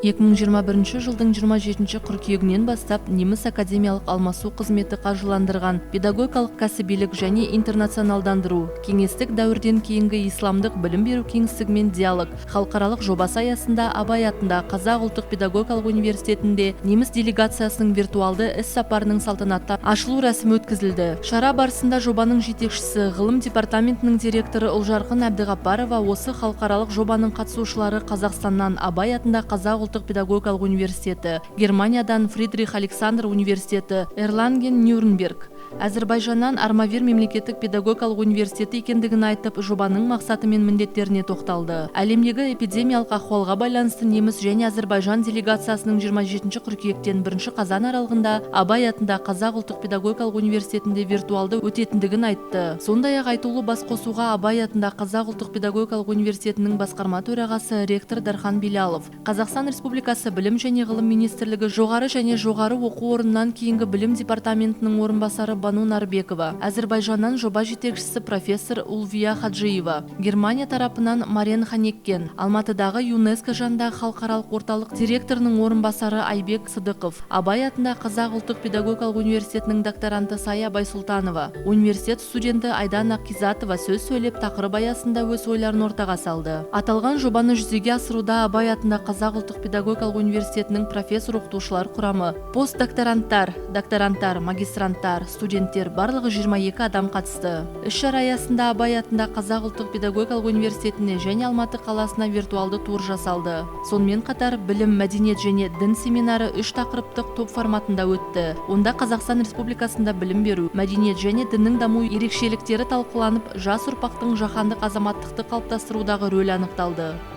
2021 жылдың 27 қыркүйегінен бастап неміс академиялық алмасу қызметі қаржыландырған педагогикалық кәсібилік және интернационалдандыру кеңестік дәуірден кейінгі исламдық білім беру кеңістігімен диалог халықаралық жобасы аясында Абай атындағы Қазақ ұлттық педагогикалық университетінде неміс делегациясының виртуалды іс-сапарының салтанатты ашылу рәсімі өткізілді. Шара барысында жобаның жетекшісі, ғылым департаментінің директоры Ұлжарқын Әбдіғапарова осы халықаралық жобаның қатысушылары Қазақстаннан Абай атындағы Қазақ ұлттық педагогикалық университеті, Германиядан Фридрих Александр университеті, Эрланген Нюрнберг, Әзірбайжаннан Армавир мемлекеттік педагогикалық университеті екендігін айтып, жобаның мақсаты мен міндеттеріне тоқталды. Әлемдегі эпидемиялық ахуалға байланысты неміс және Әзірбайжан делегациясының 27 қыркүйектен 1 қазан аралығында Абай атындағы Қазақ ұлттық педагогикалық университетінде виртуалды өтетіндігін айтты. Сондай-ақ айтулы басқосуға Абай атындағы Қазақ ұлттық педагогикалық университетінің басқарма төрағасы ректор Дархан Билялов, Қазақстан Республикасы білім және ғылым министрлігі жоғары және жоғары оқу орнынан кейінгі білім департаментінің орынбасары Бану Нарбекова, Әзірбайжаннан жоба жетекшісі профессор Улвия Хаджиева, Германия тарапынан Марен Ханеккен, Алматыдағы ЮНЕСКО жанындағы халықаралық орталық директорының орынбасары Айбек Сыдықов, Абай атындағы Қазақ ұлттық педагогикалық университетінің докторанты Сая Байсултанова, университет студенті Айдана Қизатова сөз сөйлеп, тақырып аясында өз ойларын ортаға салды. Аталған жобаны жүзеге асыруда Абай атындағы Қазақ ұлттық педагогикалық университетінің профессор-оқытушылар құрамы, постдокторанттар, докторанттар, магистранттар, студенттер барлығы 22 адам қатысты. Іс-шара аясында Абай атындағы Қазақ ұлттық педагогикалық университетіне және Алматы қаласына виртуалды тур жасалды. Сонымен қатар білім, мәдениет және дін семинары 3 тақырыптық топ форматында өтті. Онда Қазақстан Республикасында білім беру, мәдениет және діннің даму ерекшеліктері талқыланып, жас ұрпақтың жаһандық азаматтықты қалыптастырудағы рөлі анықталды.